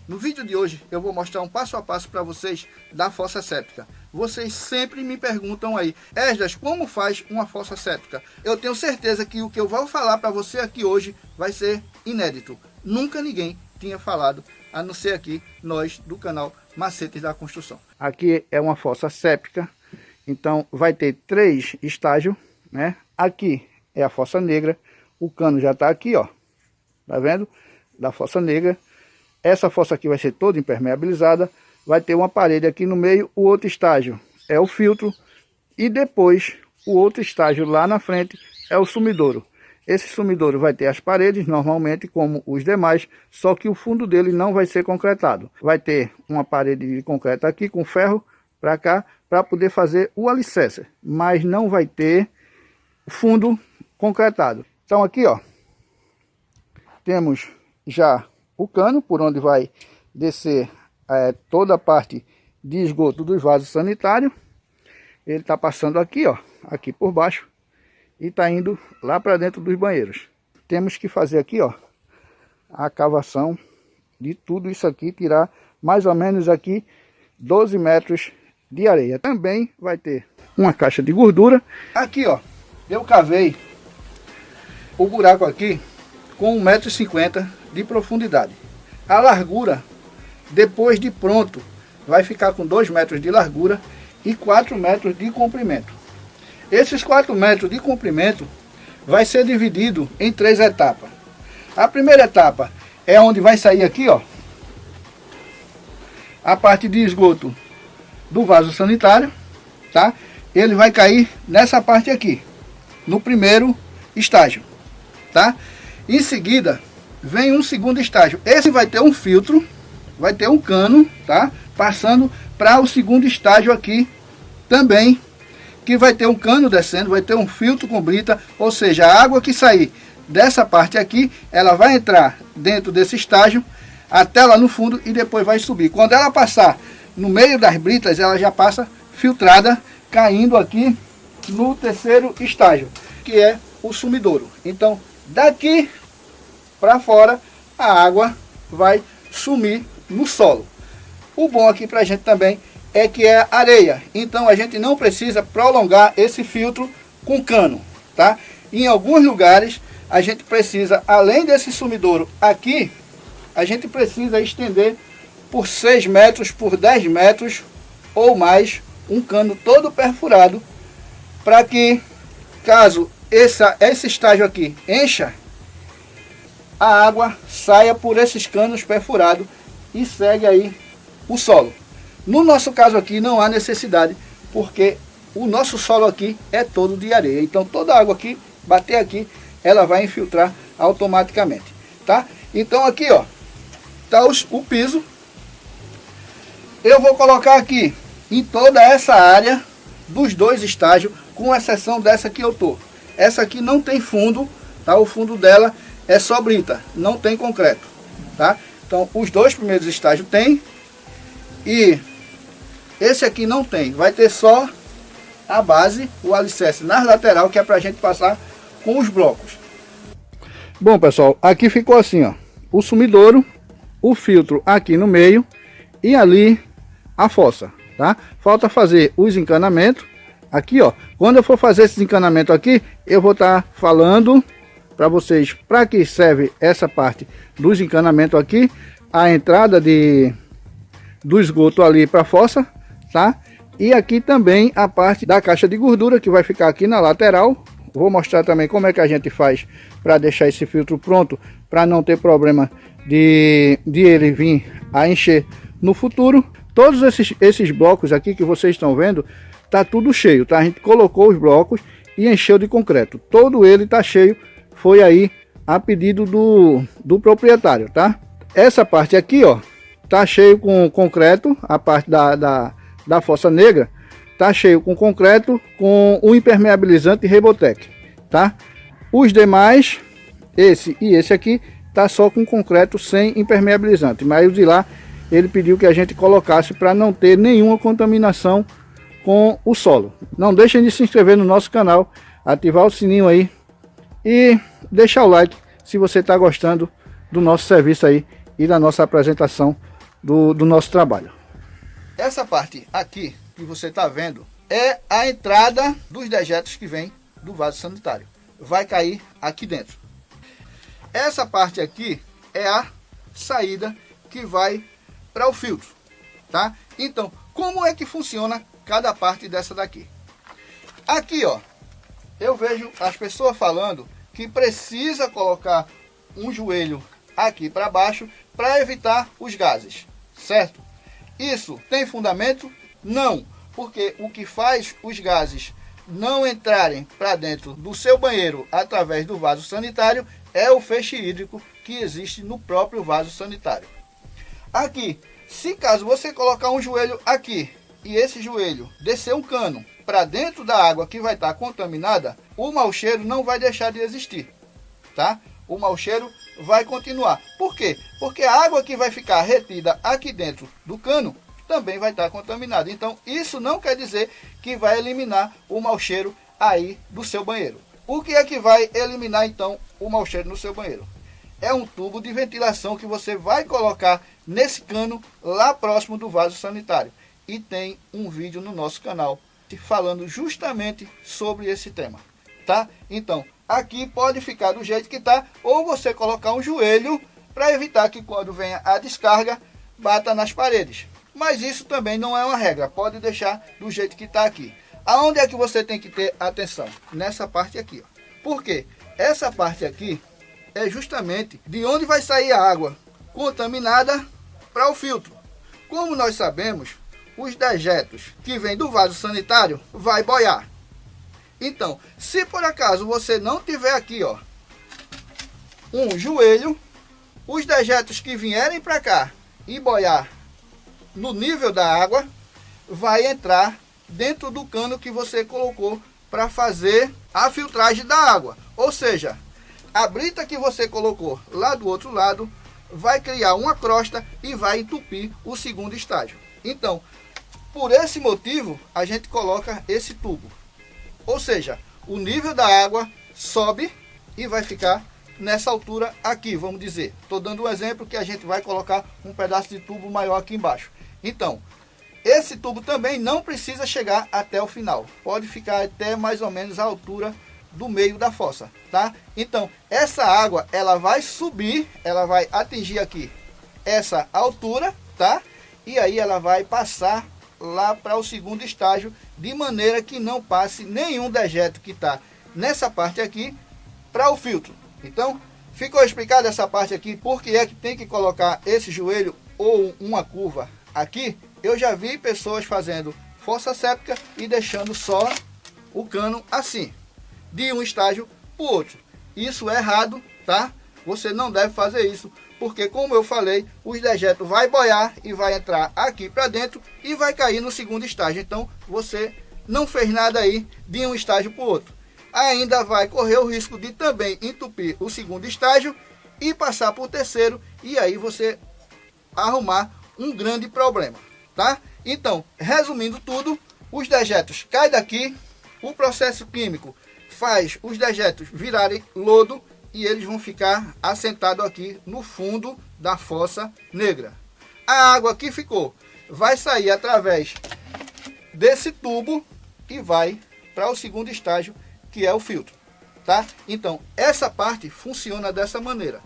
No vídeo de hoje eu vou mostrar um passo a passo para vocês da fossa séptica. Vocês sempre me perguntam aí, Esdras, como faz uma fossa séptica? Eu tenho certeza que o que eu vou falar para você aqui hoje vai ser inédito. Nunca ninguém tinha falado, a não ser aqui nós do canal Macetes da Construção. Aqui é uma fossa séptica, então vai ter 3 estágios, né? Aqui é a fossa negra, o cano já está aqui, ó, tá vendo? Da fossa negra. Essa fossa aqui vai ser toda impermeabilizada, vai ter uma parede aqui no meio, o outro estágio é o filtro e depois o outro estágio lá na frente é o sumidouro. Esse sumidouro vai ter as paredes normalmente como os demais, só que o fundo dele não vai ser concretado. Vai ter uma parede de concreto aqui com ferro para cá, para poder fazer o alicerce, mas não vai ter fundo concretado. Então aqui, ó, temos já o cano por onde vai descer toda a parte de esgoto dos vasos sanitários. Ele está passando aqui, ó, aqui por baixo e está indo lá para dentro dos banheiros. Temos que fazer aqui, ó, a cavação de tudo isso aqui, tirar mais ou menos aqui 12 metros de areia. Também vai ter uma caixa de gordura. Aqui, ó, eu cavei o buraco aqui com 1,50 m de profundidade. A largura, depois de pronto, vai ficar com 2 metros de largura e 4 metros de comprimento. Esses 4 metros de comprimento vai ser dividido em 3 etapas. A primeira etapa é onde vai sair aqui, ó, a parte de esgoto do vaso sanitário, tá? Ele vai cair nessa parte aqui, no primeiro estágio, tá? Em seguida, vem um segundo estágio. Esse vai ter um filtro, vai ter um cano, tá? Passando para o segundo estágio aqui também, que vai ter um cano descendo, vai ter um filtro com brita, ou seja, a água que sair dessa parte aqui, ela vai entrar dentro desse estágio, até lá no fundo e depois vai subir. Quando ela passar no meio das britas, ela já passa filtrada, caindo aqui no terceiro estágio, que é o sumidouro. Então, daqui para fora, a água vai sumir no solo. O bom aqui para a gente também é que é areia, então a gente não precisa prolongar esse filtro com cano, tá? Em alguns lugares a gente precisa, além desse sumidouro aqui, a gente precisa estender por 6 metros, por 10 metros ou mais, um cano todo perfurado, para que, caso esse estágio aqui encha, a água saia por esses canos perfurados e segue aí o solo. No nosso caso aqui não há necessidade, porque o nosso solo aqui é todo de areia. Então toda a água que bater aqui, ela vai infiltrar automaticamente, tá? Então aqui, ó, tá o piso. Eu vou colocar aqui em toda essa área dos 2 estágios, com exceção dessa que eu tô. Essa aqui não tem fundo, tá? O fundo dela é só brita, não tem concreto, tá? Então os 2 primeiros estágios tem e esse aqui não tem, vai ter só a base, o alicerce nas lateral, que é pra gente passar com os blocos. Bom, pessoal, aqui ficou assim, ó, o sumidouro, o filtro aqui no meio e ali a fossa, tá? Falta fazer os encanamentos aqui, ó. Quando eu for fazer esses encanamentos aqui, eu vou estar falando para vocês para que serve essa parte dos encanamentos aqui, a entrada do esgoto ali para a fossa, tá? E aqui também a parte da caixa de gordura, que vai ficar aqui na lateral. Vou mostrar também como é que a gente faz para deixar esse filtro pronto, para não ter problema de ele vir a encher no futuro. Todos esses blocos aqui que vocês estão vendo, tá tudo cheio, tá? A gente colocou os blocos e encheu de concreto. Todo ele tá cheio, foi aí a pedido do proprietário, tá? Essa parte aqui, ó, tá cheio com concreto, a parte da fossa negra, tá cheio com concreto, com o impermeabilizante Rebotec, tá? Os demais, esse e esse aqui, tá só com concreto sem impermeabilizante, mas o de lá ele pediu que a gente colocasse para não ter nenhuma contaminação com o solo. Não deixem de se inscrever no nosso canal, ativar o sininho aí e deixar o like se você está gostando do nosso serviço aí e da nossa apresentação do nosso trabalho. Essa parte aqui que você está vendo é a entrada dos dejetos que vem do vaso sanitário. Vai cair aqui dentro. Essa parte aqui é a saída que vai para o filtro, tá? Então, como é que funciona cada parte dessa daqui? Aqui, ó, eu vejo as pessoas falando que precisa colocar um joelho aqui para baixo para evitar os gases, certo? Isso tem fundamento? Não, porque o que faz os gases não entrarem para dentro do seu banheiro através do vaso sanitário é o feixe hídrico que existe no próprio vaso sanitário. Aqui, se caso você colocar um joelho aqui e esse joelho descer um cano para dentro da água que vai estar contaminada, o mau cheiro não vai deixar de existir, tá? O mau cheiro vai continuar. Por quê? Porque a água que vai ficar retida aqui dentro do cano também vai estar contaminada. Então, isso não quer dizer que vai eliminar o mau cheiro aí do seu banheiro. O que é que vai eliminar, então, o mau cheiro no seu banheiro? É um tubo de ventilação que você vai colocar nesse cano lá próximo do vaso sanitário. E tem um vídeo no nosso canal falando justamente sobre esse tema, tá? Então, aqui pode ficar do jeito que está, ou você colocar um joelho para evitar que quando venha a descarga, bata nas paredes. Mas isso também não é uma regra, pode deixar do jeito que está aqui. Aonde é que você tem que ter atenção? Nessa parte aqui, ó. Por quê? Essa parte aqui é justamente de onde vai sair a água contaminada para o filtro. Como nós sabemos, os dejetos que vêm do vaso sanitário vai boiar. Então, se por acaso você não tiver aqui, ó, um joelho, os dejetos que vierem para cá e boiar no nível da água, vai entrar dentro do cano que você colocou para fazer a filtragem da água. Ou seja, a brita que você colocou lá do outro lado vai criar uma crosta e vai entupir o segundo estágio. Então, por esse motivo, a gente coloca esse tubo. Ou seja, o nível da água sobe e vai ficar nessa altura aqui, vamos dizer. Estou dando um exemplo que a gente vai colocar um pedaço de tubo maior aqui embaixo. Então, esse tubo também não precisa chegar até o final. Pode ficar até mais ou menos a altura do meio da fossa, tá? Então, essa água, ela vai subir, ela vai atingir aqui essa altura, tá? E aí ela vai passar lá para o segundo estágio, de maneira que não passe nenhum dejeto que está nessa parte aqui para o filtro. Então, ficou explicado essa parte aqui, porque é que tem que colocar esse joelho ou uma curva aqui. Eu já vi pessoas fazendo fossa séptica e deixando só o cano assim, de um estágio para o outro. Isso é errado, tá? Você não deve fazer isso, porque como eu falei, os dejetos vai boiar e vai entrar aqui para dentro e vai cair no segundo estágio. Então, você não fez nada aí de um estágio para o outro. Ainda vai correr o risco de também entupir o segundo estágio e passar para o terceiro, e aí você arrumar um grande problema, tá? Então, resumindo tudo, os dejetos caem daqui, o processo químico faz os dejetos virarem lodo e eles vão ficar assentados aqui no fundo da fossa negra. A água que ficou vai sair através desse tubo e vai para o segundo estágio, que é o filtro, tá? Então, essa parte funciona dessa maneira.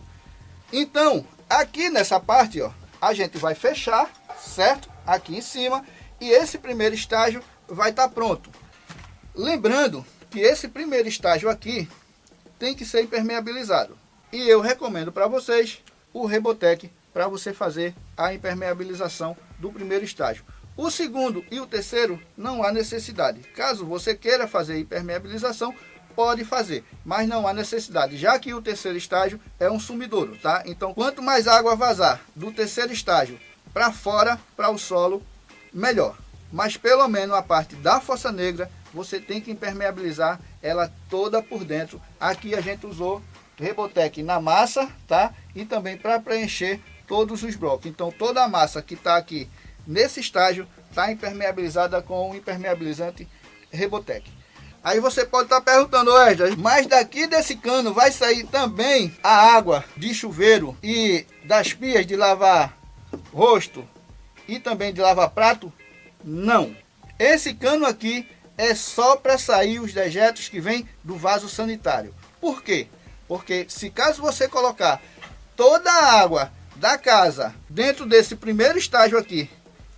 Então, aqui nessa parte, ó, a gente vai fechar, certo? Aqui em cima, e esse primeiro estágio vai estar pronto. Lembrando que esse primeiro estágio aqui tem que ser impermeabilizado. E eu recomendo para vocês o Rebotec para você fazer a impermeabilização do primeiro estágio. O segundo e o terceiro não há necessidade. Caso você queira fazer impermeabilização, pode fazer, mas não há necessidade, já que o terceiro estágio é um sumidouro, tá? Então, quanto mais água vazar do terceiro estágio para fora, para o solo, melhor. Mas pelo menos a parte da fossa negra, você tem que impermeabilizar ela toda por dentro. Aqui a gente usou Rebotec na massa, tá? E também para preencher todos os blocos. Então, toda a massa que está aqui nesse estágio está impermeabilizada com o impermeabilizante Rebotec. Aí você pode estar perguntando, Esdras, mas daqui desse cano vai sair também a água de chuveiro e das pias de lavar rosto, e também de lavar prato? Não. Esse cano aqui é só para sair os dejetos que vêm do vaso sanitário. Por quê? Porque se caso você colocar toda a água da casa dentro desse primeiro estágio aqui,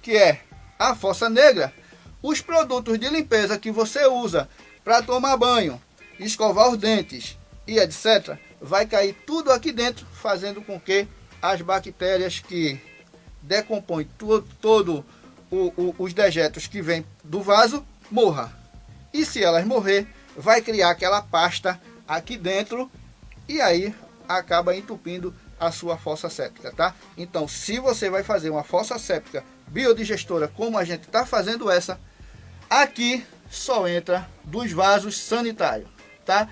que é a fossa negra, os produtos de limpeza que você usa para tomar banho, escovar os dentes e etc., vai cair tudo aqui dentro, fazendo com que as bactérias que decompõem todo os dejetos que vêm do vaso morra. E se elas morrer, vai criar aquela pasta aqui dentro e aí acaba entupindo a sua fossa séptica, tá? Então, se você vai fazer uma fossa séptica biodigestora, como a gente está fazendo essa, aqui só entra dos vasos sanitários, tá?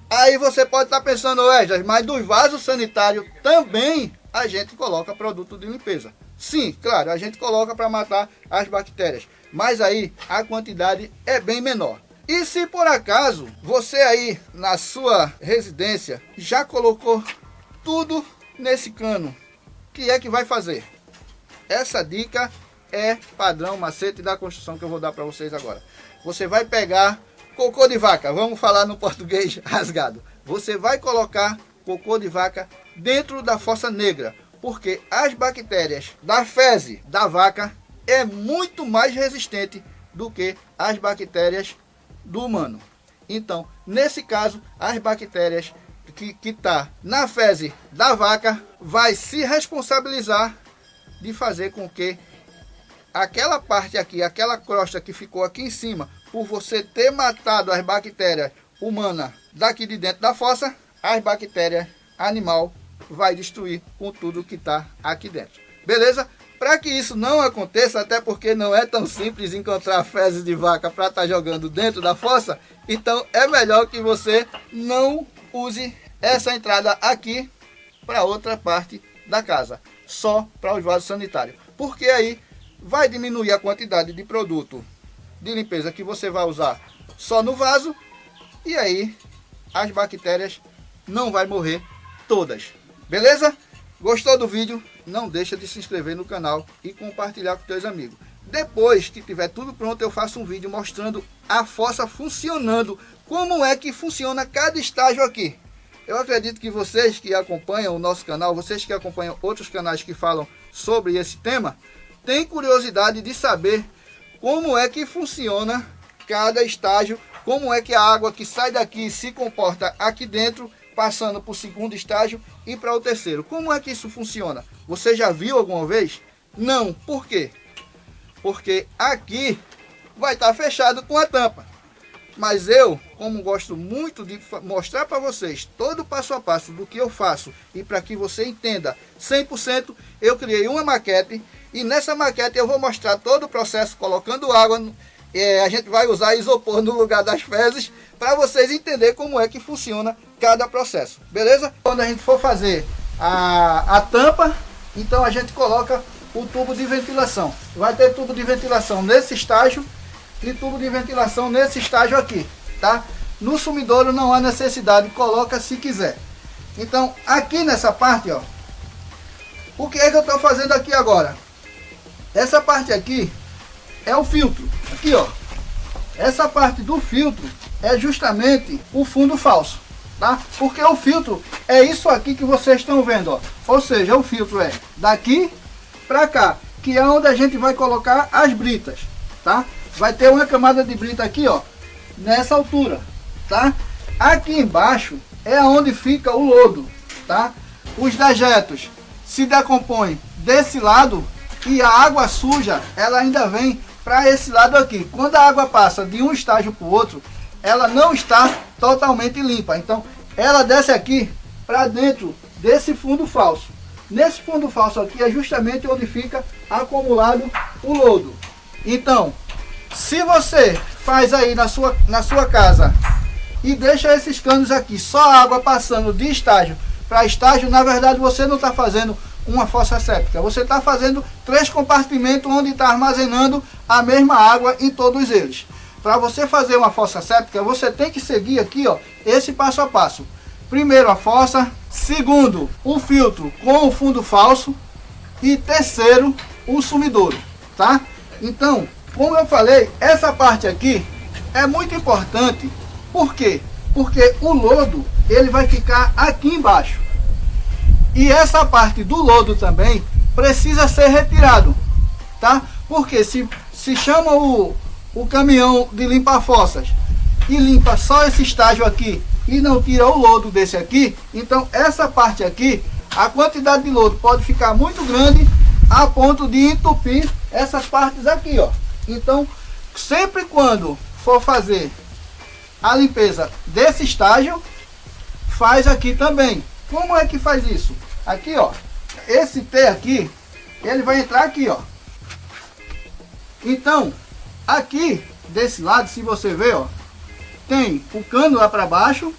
Aí você pode estar pensando, mas dos vasos sanitários também a gente coloca produto de limpeza. Sim, claro, a gente coloca para matar as bactérias, mas aí a quantidade é bem menor. E se por acaso você aí na sua residência já colocou tudo nesse cano, o que é que vai fazer? Essa dica é padrão macete da construção que eu vou dar para vocês agora. Você vai pegar cocô de vaca, vamos falar no português rasgado. Você vai colocar cocô de vaca dentro da fossa negra, porque as bactérias da fezes da vaca é muito mais resistente do que as bactérias do humano. Então, nesse caso, as bactérias que tá na fezes da vaca vai se responsabilizar de fazer com que aquela parte aqui, aquela crosta que ficou aqui em cima, por você ter matado as bactérias humanas daqui de dentro da fossa, as bactérias animal vai destruir com tudo que está aqui dentro. Beleza? Para que isso não aconteça, até porque não é tão simples encontrar fezes de vaca para estar jogando dentro da fossa, então é melhor que você não use essa entrada aqui para outra parte da casa, só para os vasos sanitários, porque aí vai diminuir a quantidade de produto de limpeza que você vai usar só no vaso, e aí as bactérias não vai morrer todas. Beleza? Gostou do vídeo? Não deixa de se inscrever no canal e compartilhar com seus amigos. Depois que tiver tudo pronto, eu faço um vídeo mostrando a fossa funcionando, como é que funciona cada estágio aqui. Eu acredito que vocês que acompanham o nosso canal, vocês que acompanham outros canais que falam sobre esse tema, têm curiosidade de saber como é que funciona cada estágio, como é que a água que sai daqui se comporta aqui dentro, passando para o segundo estágio e para o terceiro. Como é que isso funciona? Você já viu alguma vez? Não. Por quê? Porque aqui vai estar fechado com a tampa. Mas eu, como gosto muito de mostrar para vocês todo o passo a passo do que eu faço e para que você entenda 100%, eu criei uma maquete e nessa maquete eu vou mostrar todo o processo colocando água. A gente vai usar isopor no lugar das fezes para vocês entenderem como é que funciona cada processo, beleza? Quando a gente for fazer a tampa, então a gente coloca o tubo de ventilação. Vai ter tubo de ventilação nesse estágio e tubo de ventilação nesse estágio aqui, tá? No sumidouro não há necessidade, coloca se quiser. Então aqui nessa parte, ó, o que é que eu estou fazendo aqui agora? Essa parte aqui é o filtro, aqui ó, essa parte do filtro é justamente o fundo falso, tá? Porque o filtro é isso aqui que vocês estão vendo, ó. Ou seja, o filtro é daqui para cá, que é onde a gente vai colocar as britas, tá? Vai ter uma camada de brita aqui, ó, nessa altura, tá? Aqui embaixo é onde fica o lodo, tá? Os dejetos se decompõem desse lado e a água suja, ela ainda vem para esse lado aqui. Quando a água passa de um estágio para o outro, ela não está totalmente limpa. Então, ela desce aqui para dentro desse fundo falso. Nesse fundo falso aqui é justamente onde fica acumulado o lodo. Então, se você faz aí na sua casa e deixa esses canos aqui, só água passando de estágio para estágio, na verdade você não está fazendo uma fossa séptica. Você está fazendo 3 compartimentos onde está armazenando a mesma água em todos eles. Para você fazer uma fossa séptica, você tem que seguir aqui, ó, esse passo a passo. Primeiro a fossa, segundo o filtro com o fundo falso e terceiro o sumidouro, tá? Então, como eu falei, essa parte aqui é muito importante. Por quê? Porque o lodo, ele vai ficar aqui embaixo. E essa parte do lodo também precisa ser retirado, tá? Porque se chama o caminhão de limpar fossas e limpa só esse estágio aqui e não tira o lodo desse aqui, então essa parte aqui, a quantidade de lodo pode ficar muito grande a ponto de entupir essas partes aqui, ó. Então, sempre quando for fazer a limpeza desse estágio, faz aqui também. Como é que faz isso? Aqui, ó, esse T aqui, ele vai entrar aqui, ó. Então, aqui desse lado, se você ver, ó, tem o cano lá para baixo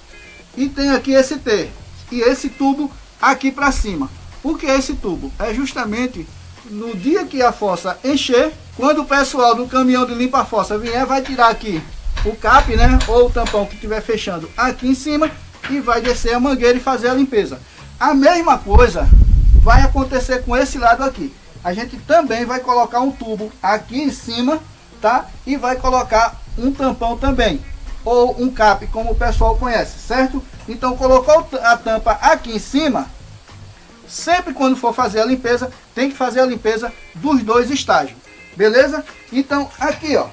e tem aqui esse T e esse tubo aqui para cima. Por que esse tubo? É justamente no dia que a fossa encher, quando o pessoal do caminhão de limpa fossa vier, vai tirar aqui o cap, né, ou o tampão que estiver fechando aqui em cima e vai descer a mangueira e fazer a limpeza. A mesma coisa vai acontecer com esse lado aqui. A gente também vai colocar um tubo aqui em cima, tá? E vai colocar um tampão também, ou um cap, como o pessoal conhece, certo? Então colocou a tampa aqui em cima, sempre quando for fazer a limpeza, tem que fazer a limpeza dos dois estágios, beleza? Então aqui, ó,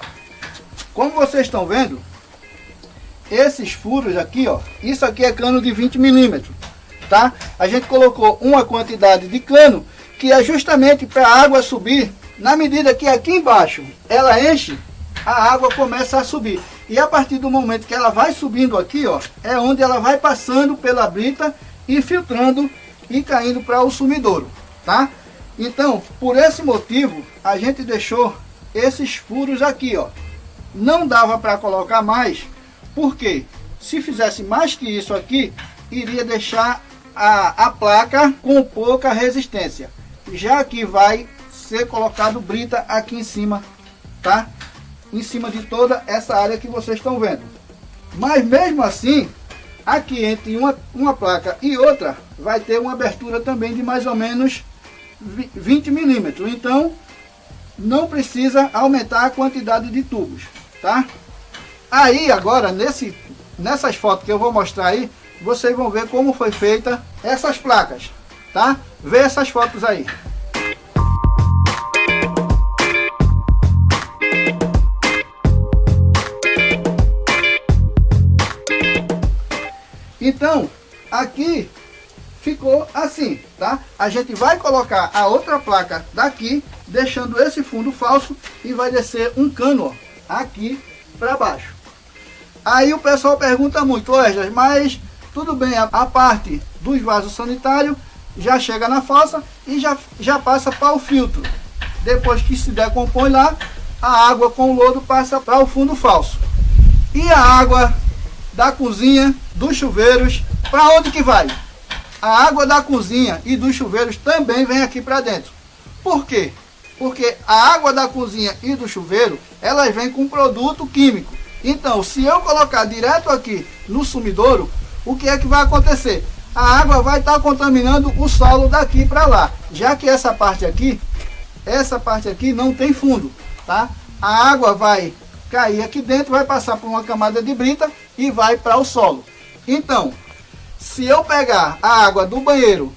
como vocês estão vendo, esses furos aqui, ó, isso aqui é cano de 20 milímetros, tá? A gente colocou uma quantidade de cano que é justamente para a água subir. Na medida que aqui embaixo ela enche, a água começa a subir. E a partir do momento que ela vai subindo aqui, ó, é onde ela vai passando pela brita e filtrando e caindo para o sumidouro, tá? Então, por esse motivo, a gente deixou esses furos aqui, ó. Não dava para colocar mais, porque se fizesse mais que isso aqui, iria deixar a placa com pouca resistência. Já que vai ser colocado brita aqui em cima, tá? Em cima de toda essa área que vocês estão vendo. Mas mesmo assim, aqui entre uma placa e outra, vai ter uma abertura também de mais ou menos 20 milímetros. Então, não precisa aumentar a quantidade de tubos, tá? Aí agora, nessas fotos que eu vou mostrar aí, vocês vão ver como foi feita essas placas, tá? Vê essas fotos aí. Então, aqui ficou assim, tá? A gente vai colocar a outra placa daqui, deixando esse fundo falso, e vai descer um cano, ó, aqui para baixo. Aí o pessoal pergunta muito, Wesley, mas tudo bem, a parte dos vasos sanitários já chega na fossa e já passa para o filtro. Depois que se decompõe lá, a água com o lodo passa para o fundo falso. E a água da cozinha, dos chuveiros, para onde que vai? A água da cozinha e dos chuveiros também vem aqui para dentro. Por quê? Porque a água da cozinha e do chuveiro, elas vêm com produto químico. Então, se eu colocar direto aqui no sumidouro, o que é que vai acontecer? A água vai estar contaminando o solo daqui para lá, já que essa parte aqui não tem fundo, tá? A água vai cair aqui dentro, vai passar por uma camada de brita e vai para o solo. Então, se eu pegar a água do banheiro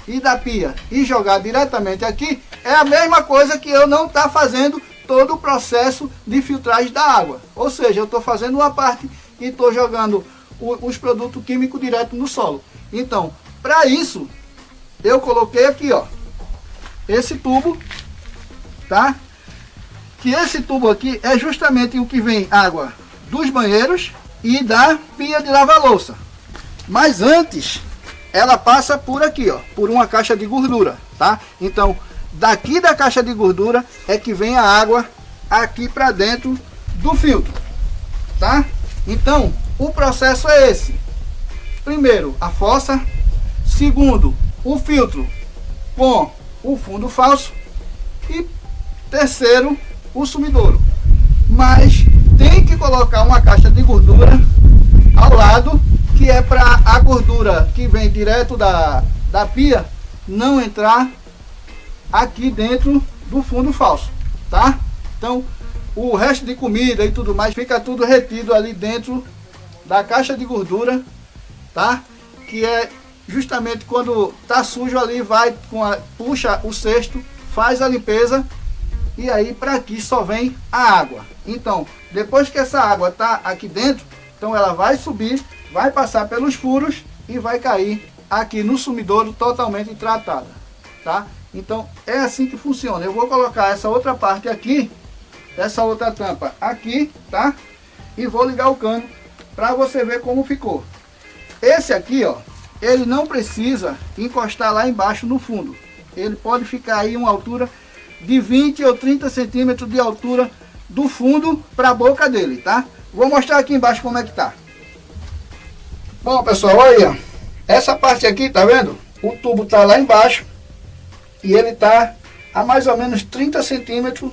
e da pia e jogar diretamente aqui, é a mesma coisa que eu não estar fazendo todo o processo de filtragem da água. Ou seja, eu estou fazendo uma parte e estou jogando os produtos químicos direto no solo. Então, para isso, eu coloquei aqui, ó, esse tubo, tá? Que esse tubo aqui é justamente o que vem água dos banheiros e da pia de lavar louça. Mas antes, ela passa por aqui, ó, por uma caixa de gordura, tá? Então, daqui da caixa de gordura é que vem a água aqui para dentro do filtro, tá? Então, o processo é esse. Primeiro, a fossa. Segundo, o filtro com o fundo falso. E terceiro, o sumidouro. Mas tem que colocar uma caixa de gordura ao lado, que é para a gordura que vem direto da pia não entrar aqui dentro do fundo falso, tá? Então, o resto de comida e tudo mais fica tudo retido ali dentro da caixa de gordura, tá? Que é justamente quando tá sujo ali, vai puxa o cesto, faz a limpeza e aí para aqui só vem a água. Então, depois que essa água tá aqui dentro, então ela vai subir, vai passar pelos furos e vai cair aqui no sumidouro totalmente tratada, tá? Então é assim que funciona. Eu vou colocar essa outra parte aqui, essa outra tampa aqui, tá? E vou ligar o cano para você ver como ficou. Esse aqui, ó, ele não precisa encostar lá embaixo no fundo. Ele pode ficar aí uma altura de 20 ou 30 centímetros de altura do fundo para a boca dele, tá? Vou mostrar aqui embaixo como é que tá. Bom, pessoal, olha aí, ó. Essa parte aqui, tá vendo? O tubo tá lá embaixo e ele tá a mais ou menos 30 centímetros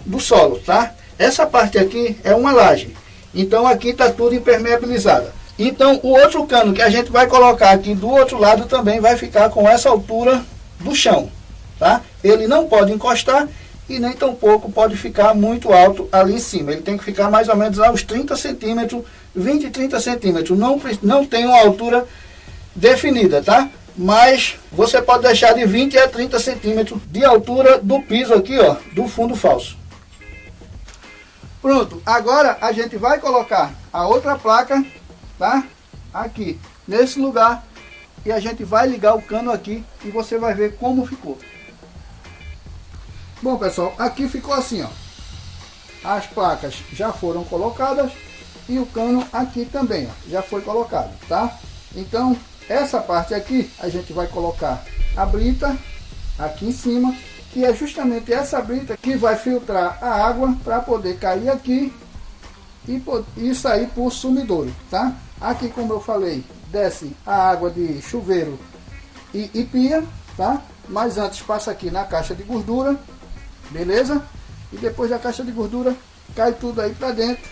do solo, tá? Essa parte aqui é uma laje, então aqui tá tudo impermeabilizado. Então o outro cano que a gente vai colocar aqui do outro lado também vai ficar com essa altura do chão, tá? Ele não pode encostar e nem tampouco pode ficar muito alto ali em cima. Ele tem que ficar mais ou menos aos 30 centímetros, 20 e 30 centímetros. Não tem uma altura definida, tá? Mas você pode deixar de 20 a 30 centímetros de altura do piso aqui, ó, do fundo falso. Pronto, agora a gente vai colocar a outra placa, tá? Aqui, nesse lugar, e a gente vai ligar o cano aqui e você vai ver como ficou. Bom, pessoal, aqui ficou assim, ó. As placas já foram colocadas e o cano aqui também, ó, já foi colocado, tá? Então, essa parte aqui, a gente vai colocar a brita aqui em cima, que é justamente essa brita que vai filtrar a água para poder cair aqui e sair por sumidouro, tá? Aqui, como eu falei, desce a água de chuveiro e pia, tá? Mas antes passa aqui na caixa de gordura, beleza? E depois da caixa de gordura, cai tudo aí para dentro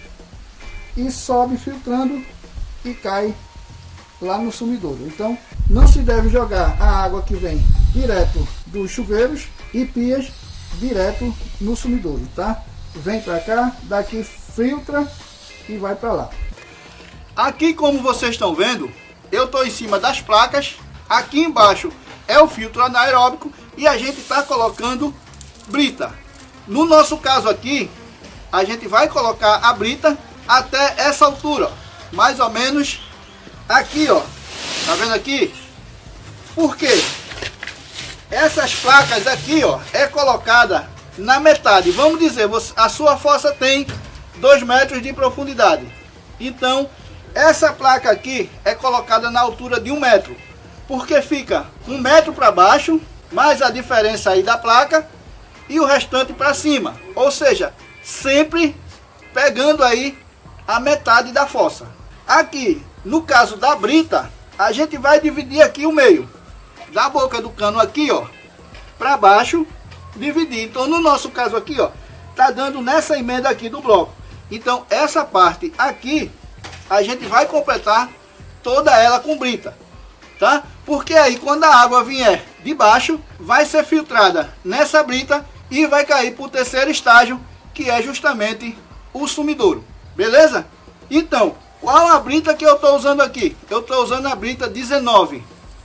e sobe filtrando e cai lá no sumidouro. Então não se deve jogar a água que vem direto dos chuveiros e pias direto no sumidouro, tá? Vem para cá, daqui filtra e vai para lá. Aqui, como vocês estão vendo, eu estou em cima das placas. Aqui embaixo é o filtro anaeróbico e a gente está colocando brita. No nosso caso aqui, a gente vai colocar a brita até essa altura, ó, mais ou menos aqui, ó. Tá vendo aqui? Por quê? Essas placas aqui, ó, é colocada na metade. Vamos dizer, a sua fossa tem 2 metros de profundidade. Então, essa placa aqui é colocada na altura de 1 metro. Porque fica 1 metro para baixo, mais a diferença aí da placa, e o restante para cima. Ou seja, sempre pegando aí a metade da fossa. Aqui, no caso da brita, a gente vai dividir aqui o meio. Da boca do cano aqui, ó, para baixo, dividir. Então, no nosso caso aqui, ó, tá dando nessa emenda aqui do bloco. Então, essa parte aqui, a gente vai completar toda ela com brita, tá? Porque aí, quando a água vier de baixo, vai ser filtrada nessa brita e vai cair para o terceiro estágio, que é justamente o sumidouro, beleza? Então, qual a brita que eu estou usando aqui? Eu estou usando a brita 19,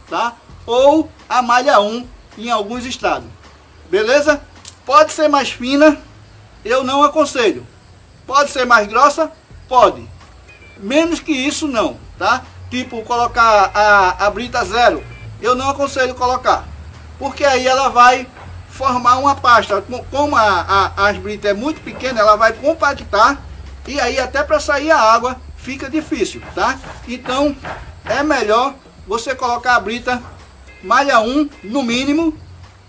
tá? Ou a malha 1 em alguns estados, beleza? Pode ser mais fina, eu não aconselho. Pode ser mais grossa? Pode. Menos que isso não, tá? Tipo, colocar a brita 0, eu não aconselho colocar. Porque aí ela vai formar uma pasta. Como as britas é muito pequena, ela vai compactar. E aí até para sair a água fica difícil, tá? Então é melhor você colocar a brita malha 1 no mínimo,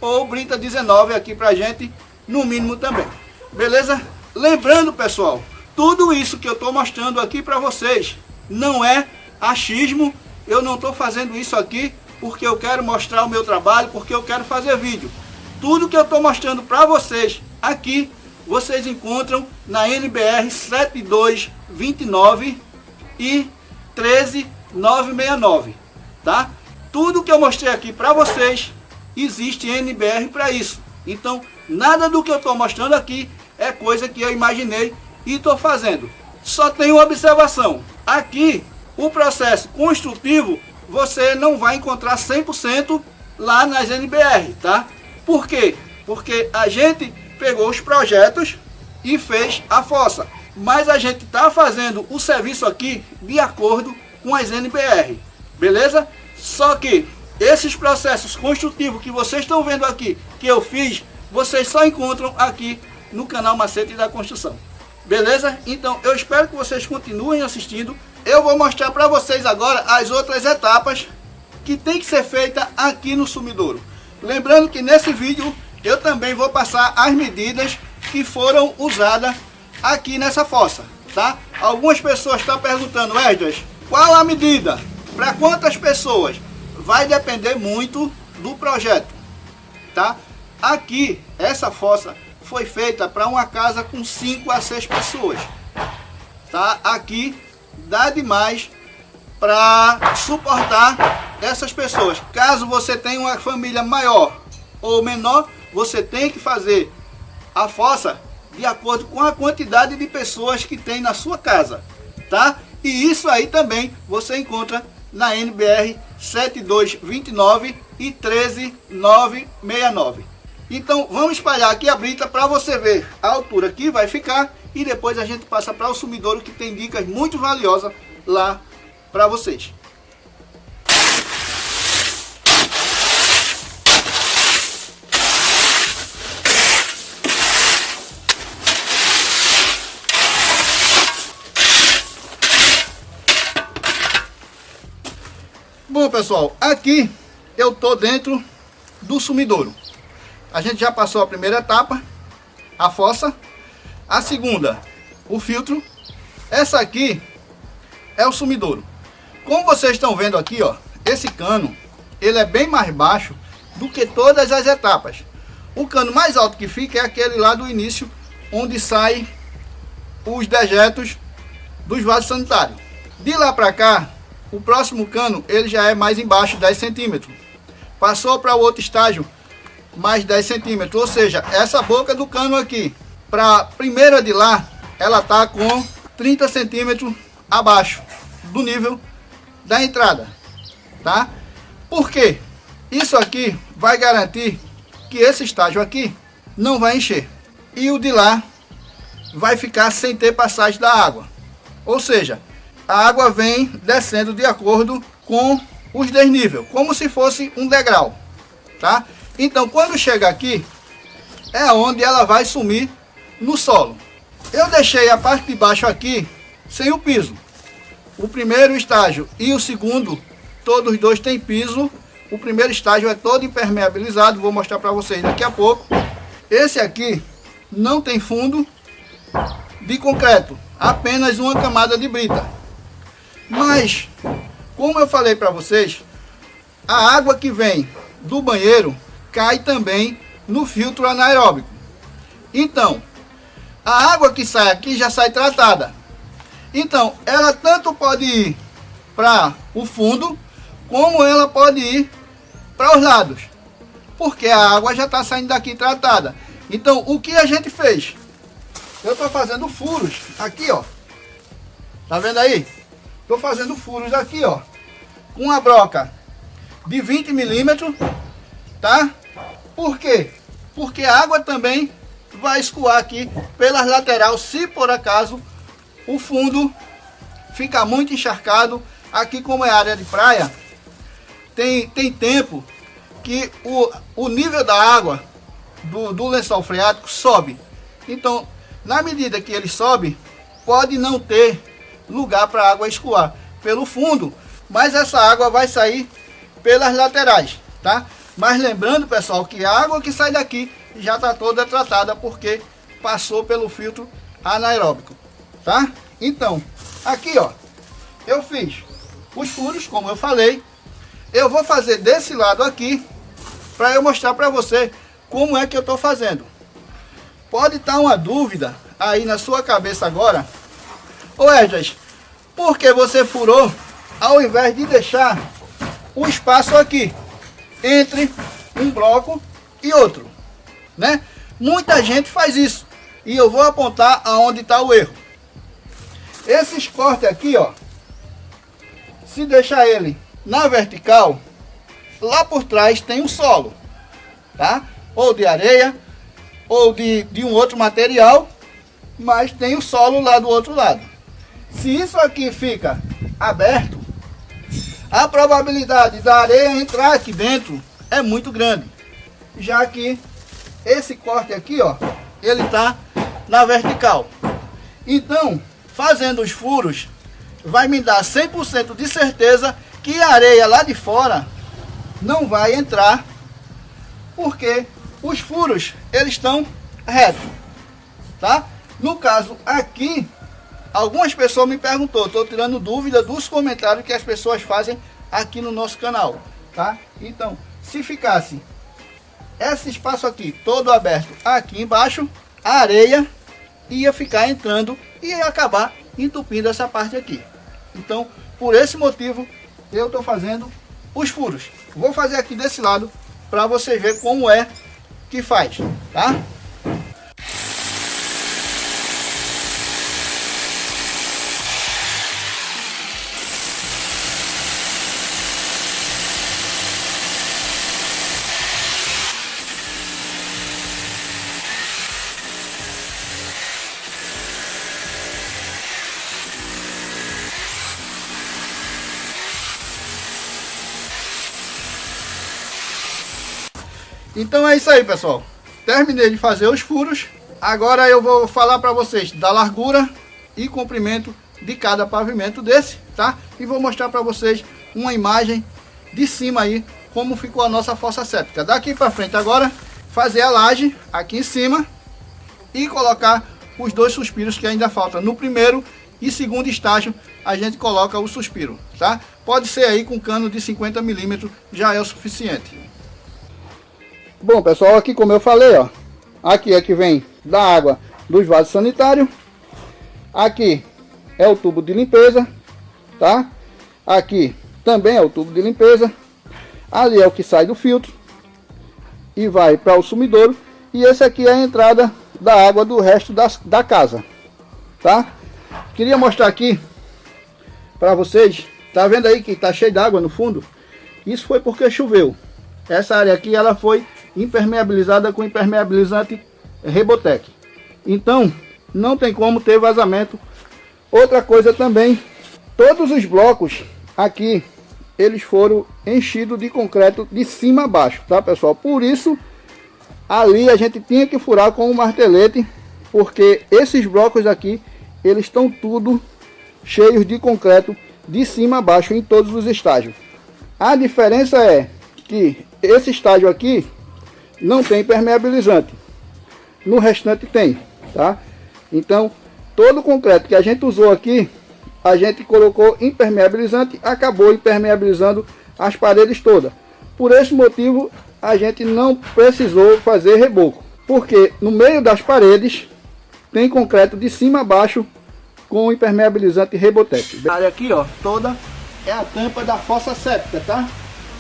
ou brita 19 aqui pra gente no mínimo também, beleza? Lembrando, pessoal, tudo isso que eu tô mostrando aqui para vocês não é achismo. Eu não tô fazendo isso aqui porque eu quero mostrar o meu trabalho, porque eu quero fazer vídeo. Tudo que eu tô mostrando para vocês aqui, vocês encontram na NBR 7229 e 13969, tá? Tudo que eu mostrei aqui para vocês, existe NBR para isso. Então, Nada do que eu estou mostrando aqui é coisa que eu imaginei e estou fazendo. Só tem uma observação. Aqui, o processo construtivo, você não vai encontrar 100% lá nas NBR, tá? Por quê? Porque a gente pegou os projetos e fez a fossa. Mas a gente está fazendo o serviço aqui de acordo com as NBR, beleza? Só que esses processos construtivos que vocês estão vendo aqui, que eu fiz, vocês só encontram aqui no canal Macete da Construção. Beleza? Então eu espero que vocês continuem assistindo. Eu vou mostrar para vocês agora as outras etapas que tem que ser feita aqui no sumidouro. Lembrando que nesse vídeo eu também vou passar as medidas que foram usadas aqui nessa fossa, tá? Algumas pessoas estão perguntando, Esdras, qual a medida? Para quantas pessoas? Vai depender muito do projeto, tá? Aqui, essa fossa foi feita para uma casa com 5 a 6 pessoas, tá? Aqui dá demais para suportar essas pessoas. Caso você tenha uma família maior ou menor, você tem que fazer a fossa de acordo com a quantidade de pessoas que tem na sua casa, tá? E isso aí também você encontra na NBR 7229 e 13969. Então vamos espalhar aqui a brita para você ver a altura que vai ficar e depois a gente passa para o sumidouro, que tem dicas muito valiosas lá para vocês. Bom pessoal, aqui eu tô dentro do sumidouro. A gente já passou a primeira etapa, a fossa. A segunda, o filtro. Essa aqui é o sumidouro. Como vocês estão vendo aqui, ó, esse cano, ele é bem mais baixo do que todas as etapas. O cano mais alto que fica é aquele lá do início, onde saem os dejetos dos vasos sanitários. De lá para cá, o próximo cano, ele já é mais embaixo, 10 centímetros. Passou para o outro estágio, mais 10 centímetros, ou seja, essa boca do cano aqui, para a primeira de lá, ela tá com 30 centímetros abaixo do nível da entrada, tá? Por quê? Isso aqui vai garantir que esse estágio aqui não vai encher e o de lá vai ficar sem ter passagem da água, ou seja, a água vem descendo de acordo com os desníveis, como se fosse um degrau, tá? Então, quando chega aqui, é onde ela vai sumir no solo. Eu deixei a parte de baixo aqui sem o piso. O primeiro estágio e o segundo, todos os dois têm piso. O primeiro estágio é todo impermeabilizado, vou mostrar para vocês daqui a pouco. Esse aqui não tem fundo de concreto, apenas uma camada de brita. Mas, como eu falei para vocês, a água que vem do banheiro cai também no filtro anaeróbico. Então, a água que sai aqui já sai tratada. Então, ela tanto pode ir para o fundo, como ela pode ir para os lados. Porque a água já está saindo daqui tratada. Então, o que a gente fez? Eu estou fazendo furos aqui, ó. Tá vendo aí? Estou fazendo furos aqui, ó. Com uma broca de 20 milímetros, tá? Por quê? Porque a água também vai escoar aqui pelas laterais, se por acaso o fundo ficar muito encharcado. Aqui, como é área de praia, tem tempo que o nível da água do lençol freático sobe. Então, na medida que ele sobe, pode não ter lugar para a água escoar pelo fundo, mas essa água vai sair pelas laterais, tá? Mas lembrando, pessoal, que a água que sai daqui já está toda tratada, porque passou pelo filtro anaeróbico, tá? Então, aqui, ó, eu fiz os furos, como eu falei. Eu vou fazer desse lado aqui, para eu mostrar para você como é que eu estou fazendo. Pode estar uma dúvida aí na sua cabeça agora. Ô Esdras, por que você furou ao invés de deixar o espaço aqui entre um bloco e outro, né? Muita gente faz isso. E eu vou apontar aonde está o erro. Esses cortes aqui, ó, se deixar ele na vertical, lá por trás tem um solo, tá? Ou de areia, ou de um outro material, mas tem o solo lá do outro lado. Se isso aqui fica aberto, a probabilidade da areia entrar aqui dentro é muito grande, já que esse corte aqui, ó, ele tá na vertical. Então, fazendo os furos, vai me dar 100% de certeza que a areia lá de fora não vai entrar, porque os furos, eles estão retos, tá? No caso aqui, algumas pessoas me perguntou, estou tirando dúvida dos comentários que as pessoas fazem aqui no nosso canal, tá? Então, se ficasse esse espaço aqui todo aberto aqui embaixo, a areia ia ficar entrando e ia acabar entupindo essa parte aqui. Então, por esse motivo, eu estou fazendo os furos. Vou fazer aqui desse lado para você ver como é que faz, tá? Então é isso aí, pessoal. Terminei de fazer os furos. Agora eu vou falar para vocês da largura e comprimento de cada pavimento desse, tá? E vou mostrar para vocês uma imagem de cima aí, como ficou a nossa fossa séptica. Daqui para frente agora, fazer a laje aqui em cima e colocar os dois suspiros que ainda faltam. No primeiro e segundo estágio, a gente coloca o suspiro, tá? Pode ser aí com cano de 50 milímetros, já é o suficiente. Bom, pessoal, aqui como eu falei, ó, aqui é que vem da água dos vasos sanitários. Aqui é o tubo de limpeza, tá? Aqui também é o tubo de limpeza. Ali é o que sai do filtro e vai para o sumidouro. E esse aqui é a entrada da água do resto da casa, tá? Queria mostrar aqui para vocês. Tá vendo aí que tá cheio d'água no fundo? Isso foi porque choveu. Essa área aqui ela foi impermeabilizada com impermeabilizante Rebotec. Então não tem como ter vazamento. Outra coisa também, todos os blocos aqui eles foram enchidos de concreto de cima a baixo, tá, pessoal? Por isso ali a gente tinha que furar com um martelete, porque esses blocos aqui eles estão tudo cheios de concreto de cima a baixo em todos os estágios. A diferença é que esse estágio aqui não tem impermeabilizante, no restante tem, tá? Então todo o concreto que a gente usou aqui, a gente colocou impermeabilizante, acabou impermeabilizando as paredes todas. Por esse motivo a gente não precisou fazer reboco, porque no meio das paredes tem concreto de cima a baixo com impermeabilizante Rebotec. A área aqui, ó, toda é a tampa da fossa séptica, tá?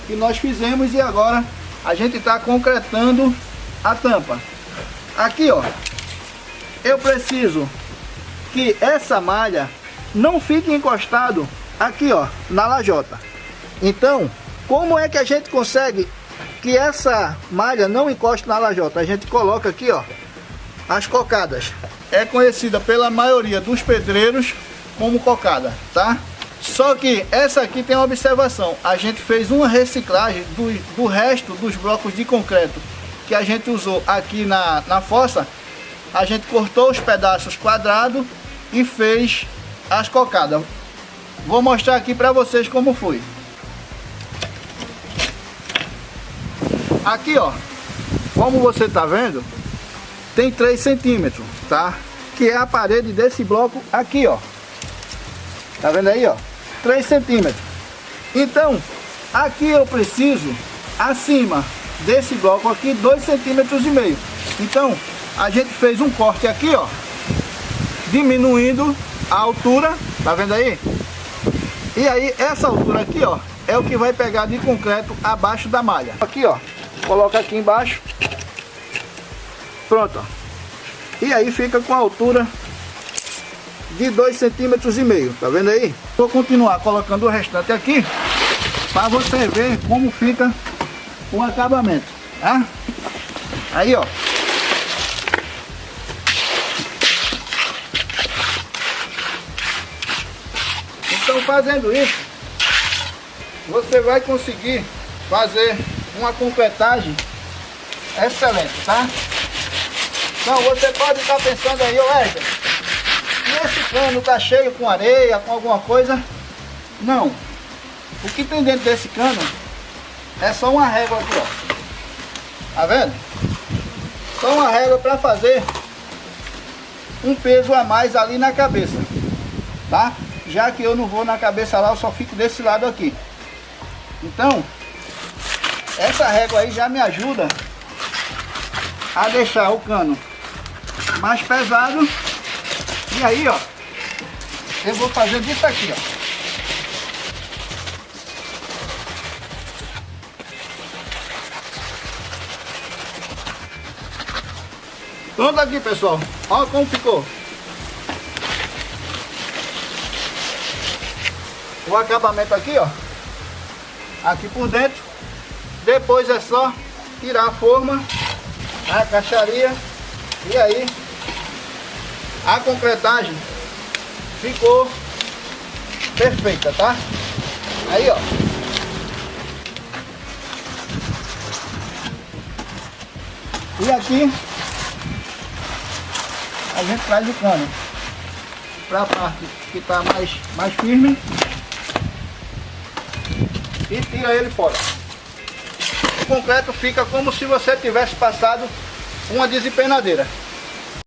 Que nós fizemos e agora a gente está concretando a tampa. Aqui, ó, eu preciso que essa malha não fique encostado aqui, ó, na lajota. Então, como é que a gente consegue que essa malha não encoste na lajota? A gente coloca aqui, ó, as cocadas. É conhecida pela maioria dos pedreiros como cocada, tá? Só que essa aqui tem uma observação. A gente fez uma reciclagem do resto dos blocos de concreto que a gente usou aqui na fossa. A gente cortou os pedaços quadrados e fez as cocadas. Vou mostrar aqui para vocês como foi. Aqui, ó, como você tá vendo, tem 3 centímetros, tá? Que é a parede desse bloco aqui, ó. Tá vendo aí, ó? 3 centímetros. Então, aqui eu preciso, acima desse bloco aqui, 2,5 centímetros. Então, a gente fez um corte aqui, ó, diminuindo a altura, tá vendo aí? E aí, essa altura aqui, ó, é o que vai pegar de concreto abaixo da malha. Aqui, ó, coloca aqui embaixo Pronto, ó. E aí fica com a altura de 2,5 cm, tá vendo aí? Vou continuar colocando o restante aqui para você ver como fica o acabamento, tá? Aí, ó. Então, fazendo isso, você vai conseguir fazer uma concretagem excelente, tá? Então, você pode estar pensando aí, ô Éder, e esse cano tá cheio com areia, com alguma coisa? Não. O que tem dentro desse cano é só uma régua aqui, ó. Tá vendo? Só uma régua para fazer um peso a mais ali na cabeça, tá? Já que eu não vou na cabeça lá, eu só fico desse lado aqui. Então, essa régua aí já me ajuda a deixar o cano mais pesado. E aí, ó, eu vou fazer disso aqui, ó. Pronto aqui, pessoal. Olha como ficou. O acabamento aqui, ó. Aqui por dentro. Depois é só tirar a forma, a caixaria. E aí a concretagem ficou perfeita, tá? Aí, ó. E aqui a gente traz o cano para a parte que está mais firme e tira ele fora. O concreto fica como se você tivesse passado uma desempenadeira.